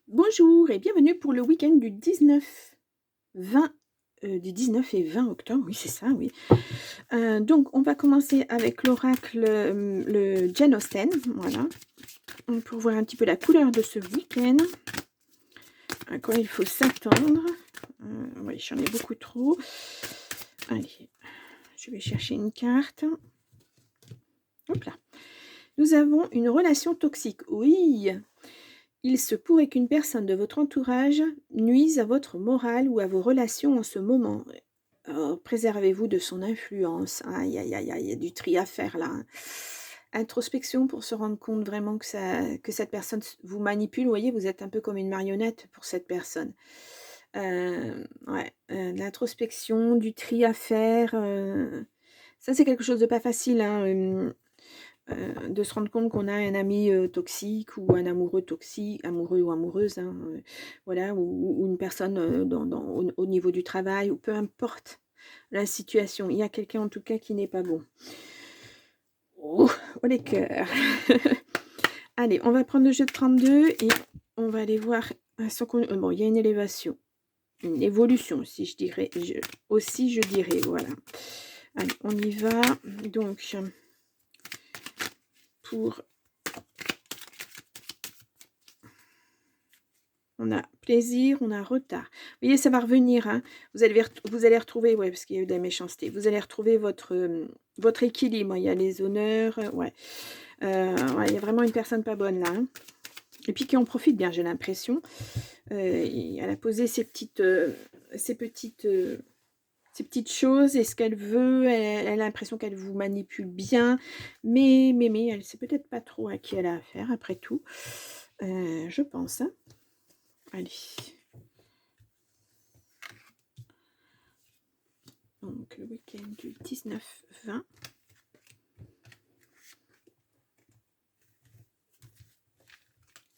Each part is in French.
Bonjour et bienvenue pour le week-end du 19-20, du 19 et 20 octobre, oui c'est ça, oui. Donc on va commencer avec l'oracle, le Jane Austen, voilà, pour voir un petit peu la couleur de ce week-end, à quoi il faut s'attendre. Oui, j'en ai beaucoup trop. Allez, je vais chercher une carte. Hop là. Nous avons une relation toxique, oui. Il se pourrait qu'une personne de votre entourage nuise à votre morale ou à vos relations en ce moment. Préservez-vous de son influence. Aïe, aïe, aïe, aïe, il y a du tri à faire là, hein. Introspection pour se rendre compte vraiment que cette personne vous manipule. Vous voyez, vous êtes un peu comme une marionnette pour cette personne. Ouais, de l'introspection, du tri à faire. Ça, c'est quelque chose de pas facile, hein, de se rendre compte qu'on a un ami toxique ou un amoureux toxique, amoureux ou amoureuse, hein, voilà, ou une personne au niveau du travail, ou peu importe la situation. Il y a quelqu'un en tout cas qui n'est pas bon. Oh, oh les cœurs. Allez, on va prendre le jeu de 32 et on va aller voir. Bon, il y a une élévation, une évolution, si je dirais, aussi je dirais, voilà. Allez, on y va. Donc, pour... On a plaisir, on a retard. Vous voyez, ça va revenir, hein. Vous allez retrouver, ouais, parce qu'il y a eu de la méchanceté. Vous allez retrouver votre équilibre. Il y a les honneurs, ouais. Ouais, il y a vraiment une personne pas bonne là, hein. Et puis qui en profite bien, j'ai l'impression. Elle a posé ces petites choses et ce qu'elle veut. Elle a l'impression qu'elle vous manipule bien. Mais elle sait peut-être pas trop à qui elle a affaire, après tout. Je pense, hein. Allez. Donc le week-end du 19-20.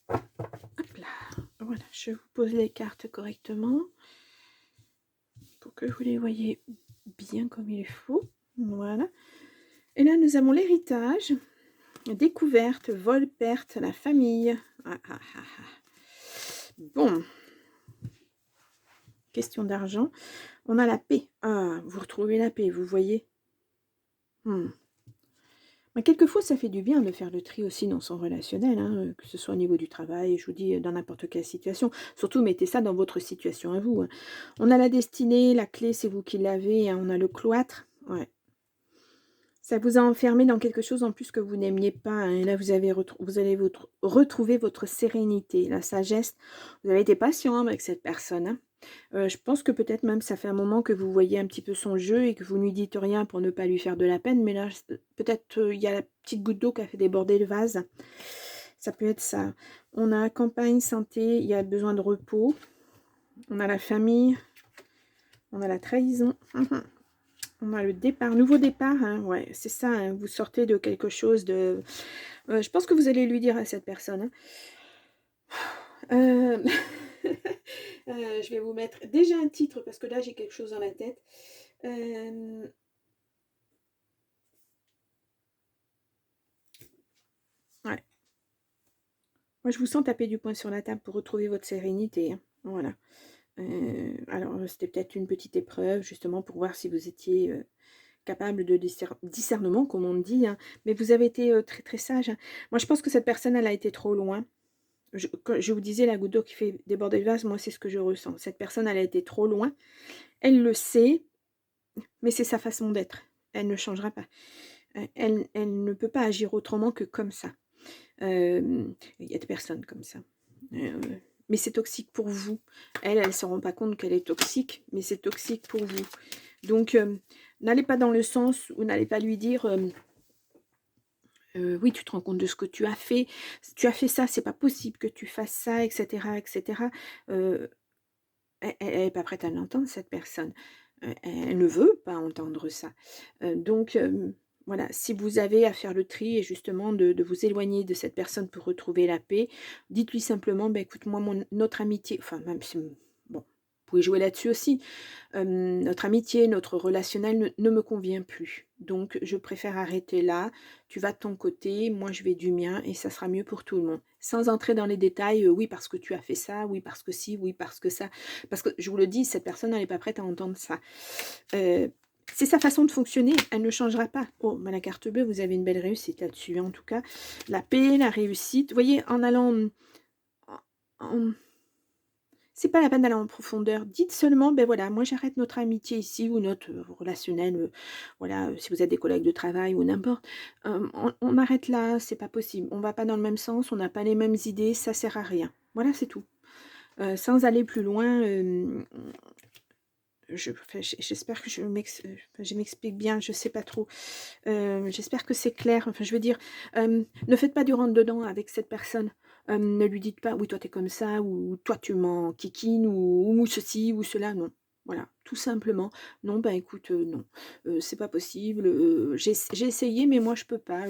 Hop là. Voilà, je vous pose les cartes correctement pour que vous les voyez bien comme il faut. Voilà. Et là, nous avons l'héritage, découverte, vol, perte, la famille. Ah, ah, ah, ah. Bon. Question d'argent. On a la paix. Ah, vous retrouvez la paix, vous voyez. Mais quelquefois, ça fait du bien de faire le tri aussi dans son relationnel, hein, que ce soit au niveau du travail, je vous dis, dans n'importe quelle situation. Surtout, mettez ça dans votre situation à vous, hein. On a la destinée, la clé, c'est vous qui l'avez, hein, on a le cloître. Ouais. Ça vous a enfermé dans quelque chose en plus que vous n'aimiez pas, hein, et là, vous allez retrouver votre sérénité, la sagesse. Vous avez été patient, hein, avec cette personne, hein. Je pense que peut-être même ça fait un moment que vous voyez un petit peu son jeu et que vous ne lui dites rien pour ne pas lui faire de la peine, mais là, peut-être il y a la petite goutte d'eau qui a fait déborder le vase. Ça peut être ça. On a campagne, santé, il y a besoin de repos. On a la famille. On a la trahison. On a le départ, nouveau départ, hein, ouais, c'est ça, hein, vous sortez de quelque chose de... je pense que vous allez lui dire à cette personne, hein. Je vais vous mettre déjà un titre, parce que là, j'ai quelque chose dans la tête. Ouais. Moi, je vous sens taper du poing sur la table pour retrouver votre sérénité, hein. Voilà. Alors, c'était peut-être une petite épreuve, justement, pour voir si vous étiez capable de discernement, comme on dit, hein. Mais vous avez été très, très sage, hein. Moi, je pense que cette personne, elle a été trop loin. Quand je vous disais la goutte d'eau qui fait déborder le vase, moi, c'est ce que je ressens. Cette personne, elle a été trop loin. Elle le sait, mais c'est sa façon d'être. Elle ne changera pas. Elle ne peut pas agir autrement que comme ça. Il y a des personnes comme ça. Mais c'est toxique pour vous. Elle ne se rend pas compte qu'elle est toxique, mais c'est toxique pour vous. Donc, n'allez pas dans le sens où n'allez pas lui dire oui, tu te rends compte de ce que tu as fait. Tu as fait ça, c'est pas possible que tu fasses ça, etc. etc. Elle n'est pas prête à l'entendre, cette personne. Elle ne veut pas entendre ça. Donc, voilà, si vous avez à faire le tri et justement de vous éloigner de cette personne pour retrouver la paix, dites-lui simplement, bah, écoute, moi, notre amitié, enfin, même si, bon, pouvez jouer là-dessus aussi. Notre amitié, notre relationnel ne me convient plus. Donc, je préfère arrêter là. Tu vas de ton côté, moi je vais du mien et ça sera mieux pour tout le monde. Sans entrer dans les détails, oui parce que tu as fait ça, oui parce que si, oui parce que ça. Parce que je vous le dis, cette personne, elle n'est pas prête à entendre ça. C'est sa façon de fonctionner, elle ne changera pas. Oh, bah, la carte bleue, vous avez une belle réussite là-dessus. En tout cas, la paix, la réussite. Vous voyez, en allant... C'est pas la peine d'aller en profondeur. Dites seulement, ben voilà, moi j'arrête notre amitié ici ou notre relationnel, voilà, si vous êtes des collègues de travail ou n'importe. On arrête là, c'est pas possible. On va pas dans le même sens, on n'a pas les mêmes idées, ça sert à rien. Voilà, c'est tout. Sans aller plus loin, j'espère que je m'explique bien, je sais pas trop. J'espère que c'est clair. Enfin, je veux dire, ne faites pas du rentre-dedans avec cette personne. Ne lui dites pas, oui, toi, t'es comme ça, ou toi, tu m'en kikines, ou ceci, ou cela. Non. Voilà, tout simplement. Non, ben écoute, non, c'est pas possible. J'ai essayé, mais moi, je peux pas.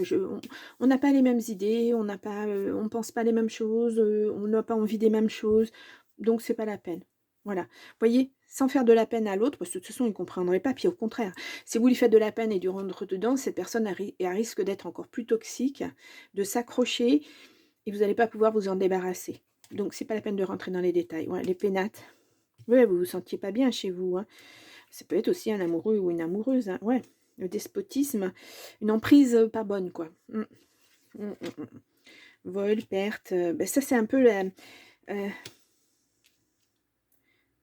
On n'a pas les mêmes idées, on n'a pas, on pense pas les mêmes choses, on n'a pas envie des mêmes choses. Donc, c'est pas la peine. Voilà. Vous voyez, sans faire de la peine à l'autre, parce que de toute façon, il ne comprendrait pas. Puis au contraire, si vous lui faites de la peine et du rentre-dedans, cette personne risque d'être encore plus toxique, de s'accrocher, et vous n'allez pas pouvoir vous en débarrasser. Donc, c'est pas la peine de rentrer dans les détails. Ouais, les pénates. Ouais, vous vous sentiez pas bien chez vous. Hein. Ça peut être aussi un amoureux ou une amoureuse. Hein. Ouais, le despotisme, une emprise pas bonne, quoi. Vol, perte. Ben ça, c'est un peu la...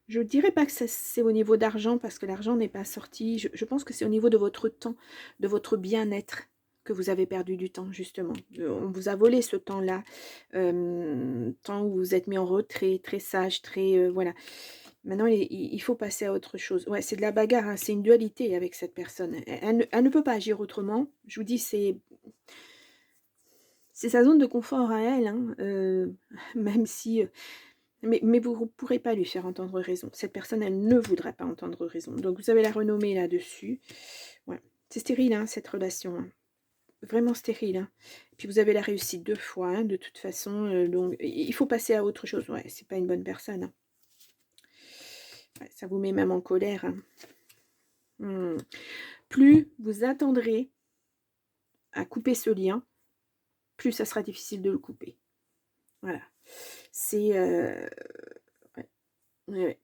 je ne dirais pas que c'est au niveau d'argent, parce que l'argent n'est pas sorti. Je pense que c'est au niveau de votre temps, de votre bien-être, que vous avez perdu du temps, justement. On vous a volé ce temps-là, temps où vous êtes mis en retrait, très sage, très... voilà. Maintenant, il faut passer à autre chose. Ouais, c'est de la bagarre, hein, c'est une dualité avec cette personne. Elle ne peut pas agir autrement. Je vous dis, c'est sa zone de confort à elle, hein, même si... mais vous ne pourrez pas lui faire entendre raison. Cette personne, elle ne voudra pas entendre raison. Donc, vous avez la renommée là-dessus. Ouais. C'est stérile, hein, cette relation. Hein. Vraiment stérile. Hein. Puis, vous avez la réussite 2 fois, hein, de toute façon. Donc, il faut passer à autre chose. Ouais, c'est pas une bonne personne. Hein. Ouais, ça vous met même en colère. Hein. Plus vous attendrez à couper ce lien, plus ça sera difficile de le couper. Voilà. C'est... ouais. Ouais.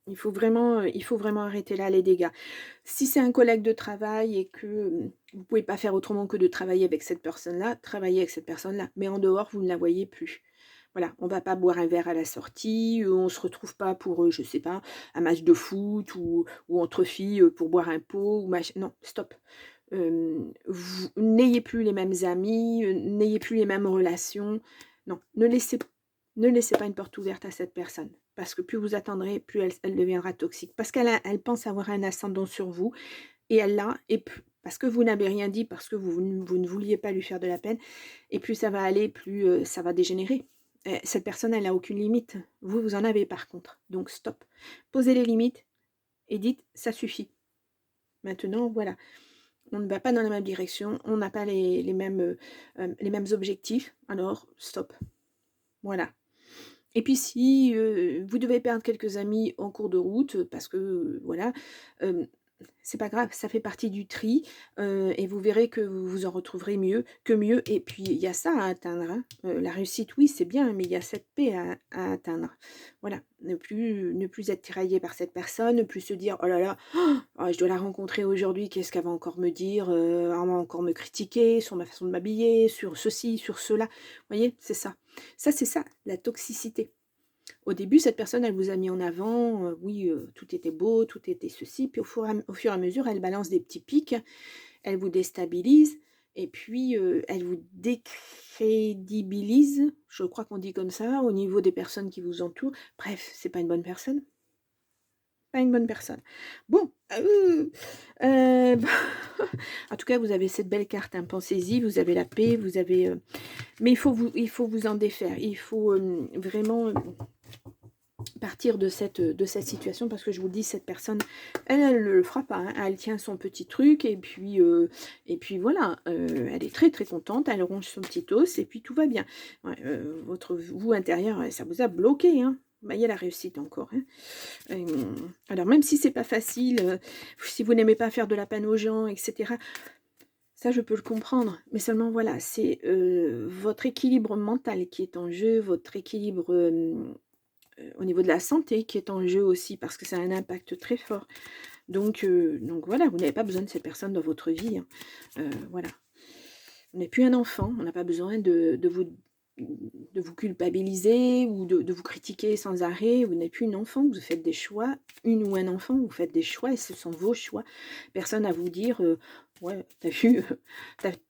Il faut vraiment arrêter là les dégâts. Si c'est un collègue de travail et que vous ne pouvez pas faire autrement que de travailler avec cette personne-là, travaillez avec cette personne-là. Mais en dehors, vous ne la voyez plus. Voilà, on ne va pas boire un verre à la sortie, on ne se retrouve pas pour, je ne sais pas, un match de foot ou entre filles pour boire un pot. Ou machin. Non, stop. Vous n'ayez plus les mêmes amis, n'ayez plus les mêmes relations. Non, ne laissez pas une porte ouverte à cette personne. Parce que plus vous attendrez, plus elle deviendra toxique. Parce qu'elle pense avoir un ascendant sur vous. Et elle l'a. Et parce que vous n'avez rien dit, parce que vous ne vouliez pas lui faire de la peine. Et plus ça va aller, plus ça va dégénérer. Cette personne, elle n'a aucune limite. Vous en avez par contre. Donc stop. Posez les limites et dites, ça suffit. Maintenant, voilà. On ne va pas dans la même direction. On n'a pas les mêmes objectifs. Alors, stop. Voilà. Et puis si vous devez perdre quelques amis en cours de route, parce que voilà, c'est pas grave, ça fait partie du tri, et vous verrez que vous vous en retrouverez mieux. Et puis il y a ça à atteindre, hein. La réussite, oui, c'est bien, mais il y a cette paix à atteindre. Voilà, ne plus être tiraillé par cette personne, ne plus se dire: «Oh là là, oh, je dois la rencontrer aujourd'hui, qu'est-ce qu'elle va encore me dire? Elle va encore me critiquer sur ma façon de m'habiller, sur ceci, sur cela». Vous voyez? C'est ça. C'est ça, la toxicité. Au début, cette personne, elle vous a mis en avant, oui, tout était beau, tout était ceci, puis au fur et à mesure, elle balance des petits pics, elle vous déstabilise, et puis elle vous décrédibilise, je crois qu'on dit comme ça, au niveau des personnes qui vous entourent. Bref, c'est pas une bonne personne. Pas une bonne personne. Bon, en tout cas, vous avez cette belle carte, hein, pensez-y, vous avez la paix, vous avez... mais il faut vous en défaire, il faut vraiment... partir de cette situation, parce que je vous le dis, cette personne, elle ne le fera pas, hein. Elle tient son petit truc, et puis voilà, elle est très très contente, elle ronge son petit os, et puis tout va bien. Ouais, vous intérieur, ça vous a bloqué, hein. bah, il y a la réussite encore, hein. Alors même si c'est pas facile, si vous n'aimez pas faire de la peine aux gens et cetera, ça je peux le comprendre. Mais seulement voilà, c'est, votre équilibre mental qui est en jeu, votre équilibre, au niveau de la santé qui est en jeu aussi parce que ça a un impact très fort. Donc voilà, vous n'avez pas besoin de cette personne dans votre vie, hein. Voilà. On n'est plus un enfant, on n'a pas besoin de vous culpabiliser ou de vous critiquer sans arrêt. Vous n'êtes plus une enfant, vous faites des choix. Une ou un enfant, vous faites des choix et ce sont vos choix. Personne à vous dire, ouais, t'as vu,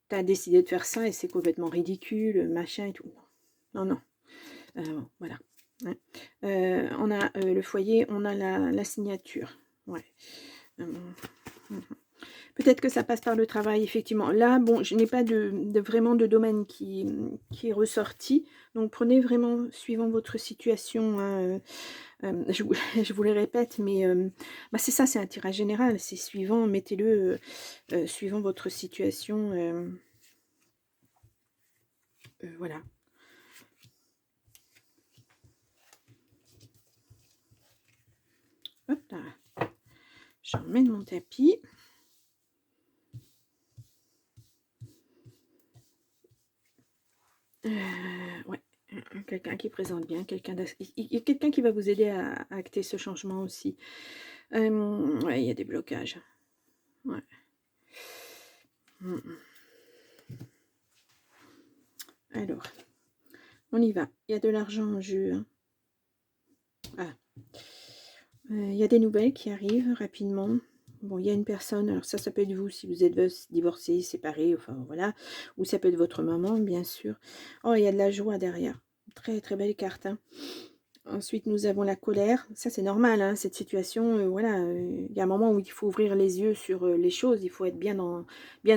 t'as décidé de faire ça et c'est complètement ridicule, machin et tout. Non, non. Voilà. Ouais. On a le foyer, on a la signature. Ouais. Mmh. Peut-être que ça passe par le travail, effectivement. Là, bon, je n'ai pas vraiment de domaine qui est ressorti. Donc, prenez vraiment suivant votre situation, hein, je vous je vous le répète, mais bah, c'est ça, c'est un tirage général. C'est suivant, mettez-le suivant votre situation. Voilà. Hop là. J'emmène mon tapis. Ouais, quelqu'un qui présente bien, il y a quelqu'un qui va vous aider à acter ce changement aussi. Ouais, il y a des blocages. Ouais. Mmh mh. Alors, on y va. Il y a de l'argent en jeu, hein. Ah, il y a des nouvelles qui arrivent rapidement. Bon, il y a une personne, alors ça peut être vous si vous êtes divorcé, séparé, enfin voilà, ou ça peut être votre maman, bien sûr. Oh, il y a de la joie derrière. Très, très belle carte, hein. Ensuite, nous avons la colère. Ça, c'est normal, hein, cette situation, voilà, il y a un moment où il faut ouvrir les yeux sur, les choses. Il faut être bien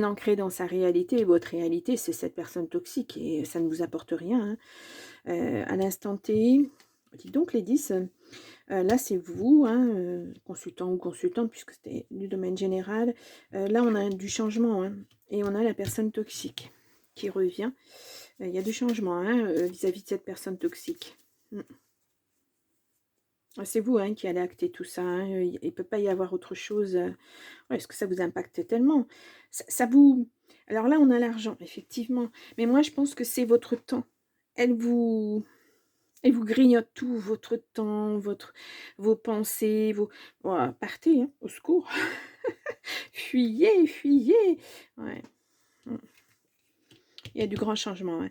ancré dans sa réalité. Votre réalité, c'est cette personne toxique et ça ne vous apporte rien, hein. À l'instant T, dites donc les 10, là, c'est vous, hein, consultant ou consultante puisque c'était du domaine général. Là, on a du changement, hein, et on a la personne toxique qui revient. Il y a du changement, hein, vis-à-vis de cette personne toxique. Mmh. Ah, c'est vous, hein, qui allez acter tout ça, hein, il ne peut pas y avoir autre chose, ouais, parce que ça vous impacte tellement. Ça vous alors là, on a l'argent, effectivement, mais moi, je pense que c'est votre temps. Elle vous elle vous grignote tout, votre temps, vos pensées, oh, partez, hein, au secours. Fuyez, fuyez! Ouais, mmh. Il y a du grand changement, ouais.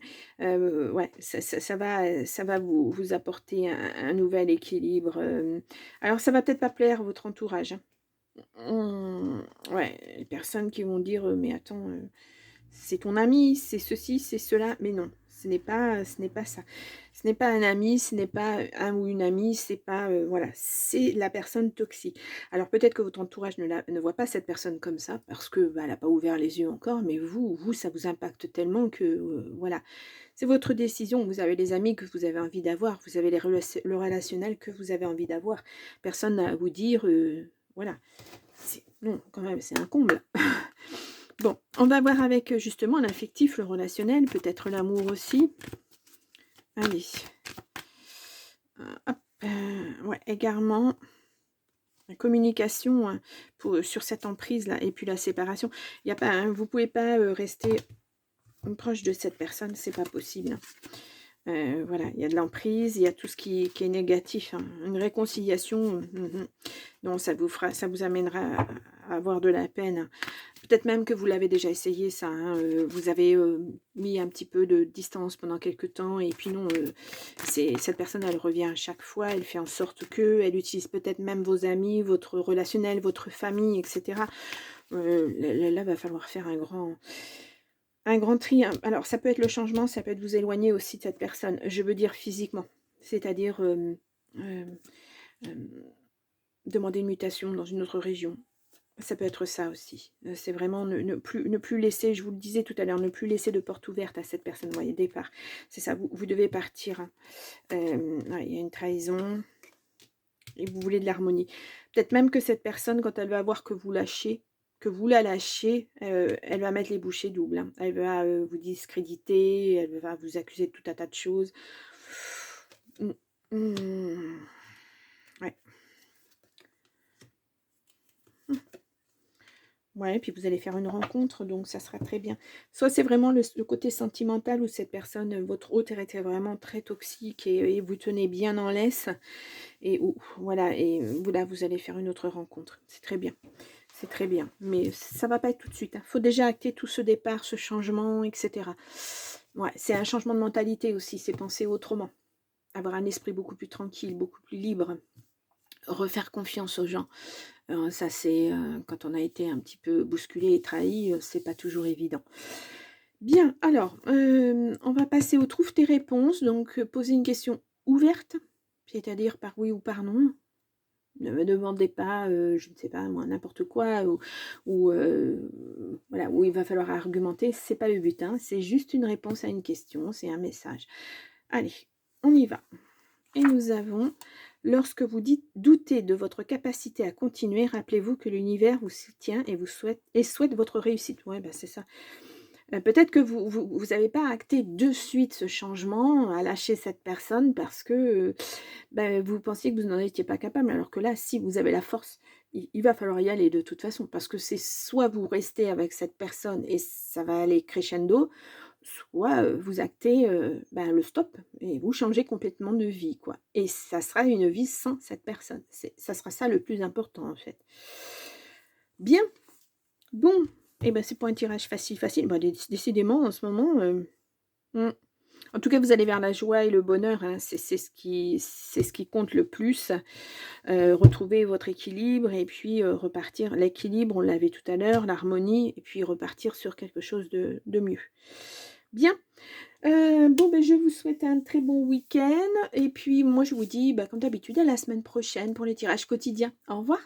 Ouais, ça va vous apporter un nouvel équilibre, alors ça va peut-être pas plaire à votre entourage, hein. Ouais, les personnes qui vont dire, «Mais attends, c'est ton ami, c'est ceci, c'est cela», mais non, ce n'est pas ça. Ce n'est pas un ami, ce n'est pas un ou une amie, c'est pas, voilà, c'est la personne toxique. Alors peut-être que votre entourage ne voit pas cette personne comme ça parce que, bah, elle a pas ouvert les yeux encore, mais vous, ça vous impacte tellement que, voilà. C'est votre décision. Vous avez les amis que vous avez envie d'avoir, vous avez le relationnel que vous avez envie d'avoir. Personne n'a à vous dire, voilà. Non, quand même, c'est un comble. Bon, on va voir avec, justement l'affectif, le relationnel, peut-être l'amour aussi. Allez. Hop, ouais, égarement, la communication, hein, sur cette emprise-là et puis la séparation. Il y a pas, hein, vous pouvez pas, rester proche de cette personne, c'est pas possible, hein. Voilà, il y a de l'emprise, il y a tout ce qui est négatif, hein. Une réconciliation, non, ça vous amènera à avoir de la peine. Peut-être même que vous l'avez déjà essayé ça, hein, vous avez, mis un petit peu de distance pendant quelque temps et puis non, cette personne, elle revient à chaque fois, elle fait en sorte que, elle utilise peut-être même vos amis, votre relationnel, votre famille et cetera. Là, va falloir faire un grand tri, hein. Alors ça peut être le changement, ça peut être vous éloigner aussi de cette personne. Je veux dire physiquement, c'est-à-dire, hem, hem, demander une mutation dans une autre région. Ça peut être ça aussi. C'est vraiment ne plus laisser, je vous le disais tout à l'heure, ne plus laisser de porte ouverte à cette personne, voyez, départ. C'est ça, vous devez partir, hein. Ouais, il y a une trahison et vous voulez de l'harmonie. Peut-être même que cette personne, quand elle va voir que vous la lâchez, elle va mettre les bouchées doubles, hein. Elle va, vous discréditer, elle va vous accuser de tout un tas de choses. Mmh, mmh. Ouais, puis vous allez faire une rencontre, donc ça sera très bien. Soit c'est vraiment le côté sentimental où cette personne, votre hôte, elle était vraiment très toxique et vous tenez bien en laisse et où voilà et vous là, vous allez faire une autre rencontre. C'est très bien, c'est très bien. Mais ça va pas être tout de suite, hein. Faut déjà acter tout ce départ, ce changement et cetera. Ouais, c'est un changement de mentalité aussi, c'est penser autrement. Avoir un esprit beaucoup plus tranquille, beaucoup plus libre, refaire confiance aux gens. Ça c'est, quand on a été un petit peu bousculé et trahi, c'est pas toujours évident. Bien, alors, on va passer au trouve tes réponses, donc poser une question ouverte, c'est-à-dire par oui ou par non. Ne me demandez pas, je ne sais pas moi, n'importe quoi ou voilà, où il va falloir argumenter, c'est pas le but, hein, c'est juste une réponse à une question, c'est un message. Allez, on y va. Et nous avons, lorsque vous dites douter de votre capacité à continuer, rappelez-vous que l'univers vous soutient et vous souhaite votre réussite. Ouais, bah c'est ça. Peut-être que vous avez pas acté de suite ce changement, à lâcher cette personne parce que, vous pensiez que vous n'en étiez pas capable. Alors que là, si vous avez la force, il va falloir y aller de toute façon. Parce que c'est soit vous restez avec cette personne et ça va aller crescendo, soit, vous actez, le stop et vous changez complètement de vie, quoi. Et ça sera une vie sans cette personne. Ça sera ça le plus important, en fait. Bien, bon, et ben, c'est pas un tirage facile, facile. Bah, décidément, en ce moment, mmh. En tout cas, vous allez vers la joie et le bonheur, hein, c'est ce qui compte le plus. Retrouver votre équilibre et puis, repartir l'équilibre, on l'avait tout à l'heure, l'harmonie et puis repartir sur quelque chose de mieux. Bien, bon, je vous souhaite un très bon week-end et puis moi je vous dis, comme d'habitude à la semaine prochaine pour les tirages quotidiens. Au revoir.